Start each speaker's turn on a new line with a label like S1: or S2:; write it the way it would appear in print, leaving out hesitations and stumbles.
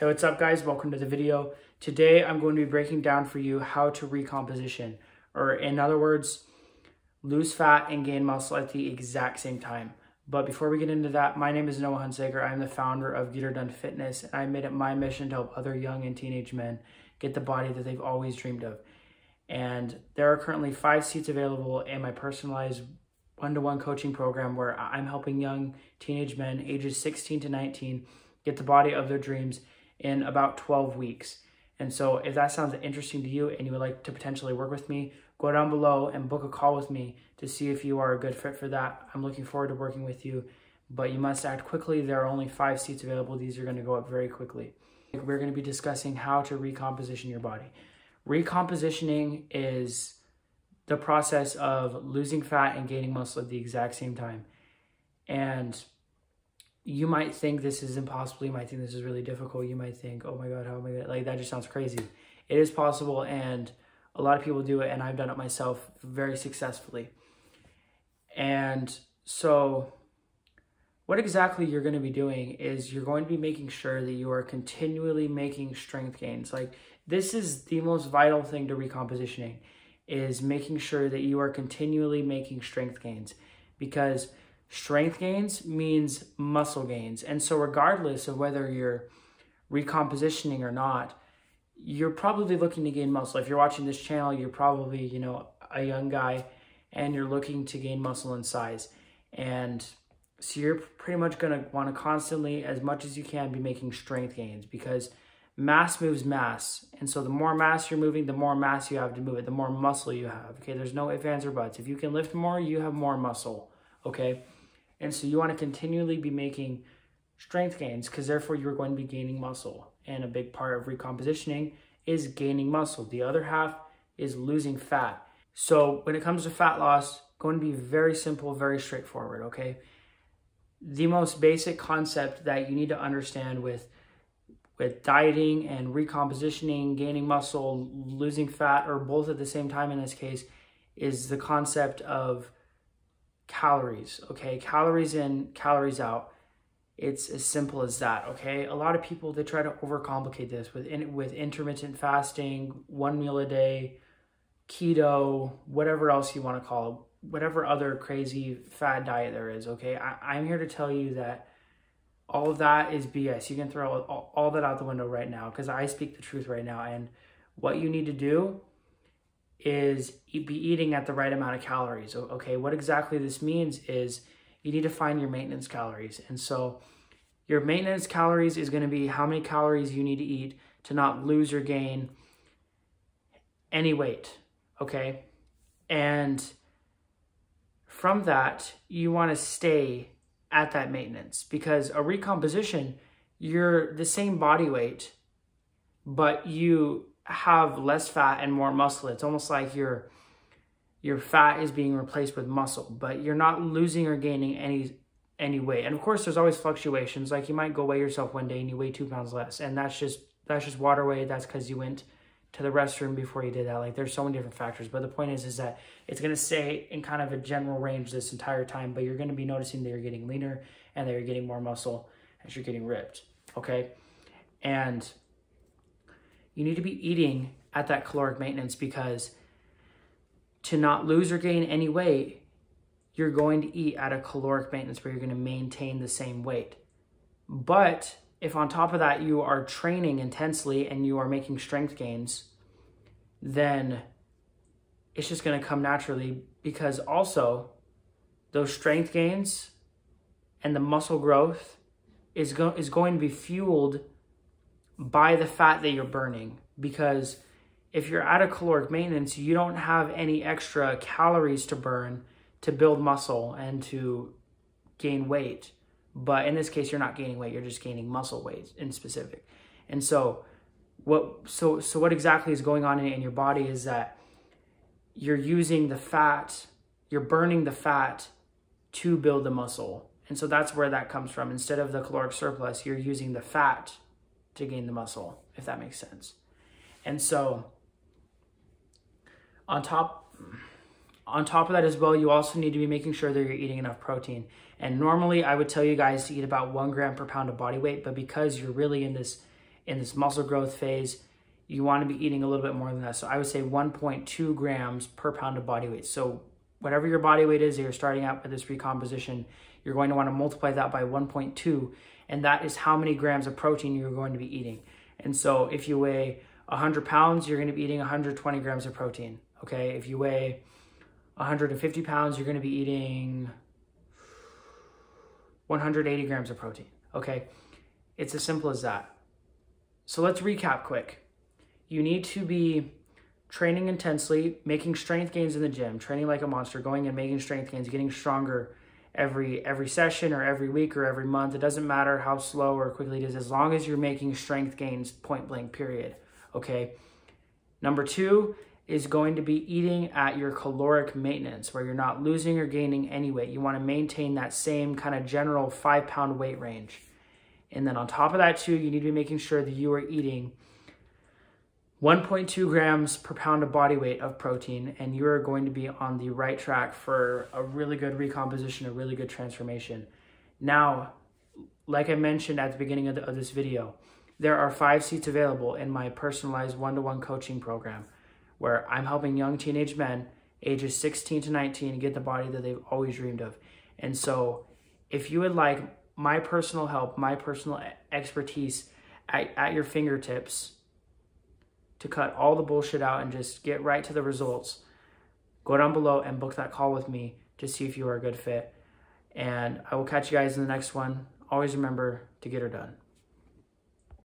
S1: Hey, what's up guys? Welcome to the video. Today I'm going to be breaking down for you how to recomposition, or in other words, lose fat and gain muscle at the exact same time. But before we get into that, my name is Noah Hunsaker. I'm the founder of Get Her Done Fitness, and I made it my mission to help other young and teenage men get the body that they've always dreamed of. And there are currently 5 seats available in my personalized one-to-one coaching program where I'm helping young teenage men ages 16 to 19 get the body of their dreams in about 12 weeks. And so if that sounds interesting to you and you would like to potentially work with me, go down below and book a call with me to see if you are a good fit for that. I'm looking forward to working with you, but you must act quickly. There are only 5 seats available. These are going to go up very quickly. We're going to be discussing how to recomposition your body. Recompositioning is the process of losing fat and gaining muscle at the exact same time. And you might think this is impossible. You might think this is really difficult. You might think, oh my God, how am I gonna, like, that just sounds crazy. It is possible, and a lot of people do it, and I've done it myself very successfully. And so what exactly you're going to be doing is you're going to be making sure that you are continually making strength gains. Like, this is the most vital thing to recompositioning, is making sure that you are continually making strength gains, because strength gains means muscle gains. And so regardless of whether you're recompositioning or not, you're probably looking to gain muscle. If you're watching this channel, you're probably, a young guy and you're looking to gain muscle and size. And so you're pretty much going to want to constantly, as much as you can, be making strength gains, because mass moves mass. And so the more mass you're moving, the more mass you have to move it, the more muscle you have. Okay, there's no ifs, ands, or buts. If you can lift more, you have more muscle. Okay. And so you want to continually be making strength gains, because therefore you're going to be gaining muscle. And a big part of recompositioning is gaining muscle. The other half is losing fat. So when it comes to fat loss, going to be very simple, very straightforward, okay? The most basic concept that you need to understand with dieting and recompositioning, gaining muscle, losing fat, or both at the same time in this case, is the concept of calories, okay? Calories in, calories out. It's as simple as that, okay? A lot of people, they try to overcomplicate this with intermittent fasting, 1 meal a day, keto, whatever else you want to call it, whatever other crazy fad diet there is, okay? I'm here to tell you that all of that is BS. You can throw all that out the window right now, because I speak the truth right now. And what you need to do is be eating at the right amount of calories, okay? What exactly this means is you need to find your maintenance calories. And so your maintenance calories is going to be how many calories you need to eat to not lose or gain any weight, okay? And from that, you want to stay at that maintenance, because a recomposition, you're the same body weight, but you have less fat and more muscle. It's almost like your fat is being replaced with muscle, but you're not losing or gaining any weight. And of course, there's always fluctuations. Like, you might go weigh yourself one day and you weigh 2 pounds less, and that's just water weight. That's because you went to the restroom before you did that. Like, there's so many different factors, but the point is that it's going to stay in kind of a general range this entire time, but you're going to be noticing that you're getting leaner and that you're getting more muscle as you're getting ripped, okay? And you need to be eating at that caloric maintenance, because to not lose or gain any weight, you're going to eat at a caloric maintenance where you're going to maintain the same weight. But if on top of that you are training intensely and you are making strength gains, then it's just going to come naturally, because also those strength gains and the muscle growth is going to be fueled by the fat that you're burning. Because if you're at a caloric maintenance, you don't have any extra calories to burn to build muscle and to gain weight. But in this case, you're not gaining weight, you're just gaining muscle weight in specific. And so what exactly is going on in your body is that you're using the fat, you're burning the fat to build the muscle. And so that's where that comes from. Instead of the caloric surplus, you're using the fat to gain the muscle, if that makes sense. And so on top of that as well, you also need to be making sure that you're eating enough protein. And normally I would tell you guys to eat about 1 gram per pound of body weight, but because you're really in this in this muscle growth phase, you want to be eating a little bit more than that. So I would say 1.2 grams per pound of body weight. So whatever your body weight is that you're starting out with this recomposition, you're going to want to multiply that by 1.2, and that is how many grams of protein you're going to be eating. And so if you weigh 100 pounds, you're going to be eating 120 grams of protein, okay? If you weigh 150 pounds, you're going to be eating 180 grams of protein, okay? It's as simple as that. So let's recap quick. You need to be training intensely, making strength gains in the gym, training like a monster, going and making strength gains, getting stronger every session or every week or every month. It doesn't matter how slow or quickly it is, as long as you're making strength gains, point blank, period, okay? Number 2 is going to be eating at your caloric maintenance, where you're not losing or gaining any weight. You want to maintain that same kind of general 5-pound weight range. And then on top of that too, you need to be making sure that you are eating 1.2 grams per pound of body weight of protein, and you are going to be on the right track for a really good recomposition, a really good transformation. Now, like I mentioned at the beginning of this video, there are 5 seats available in my personalized one-to-one coaching program, where I'm helping young teenage men ages 16 to 19 get the body that they've always dreamed of. And so if you would like my personal help, my personal expertise at your fingertips to cut all the bullshit out and just get right to the results, go down below and book that call with me to see if you are a good fit. And I will catch you guys in the next one. Always remember to get her done.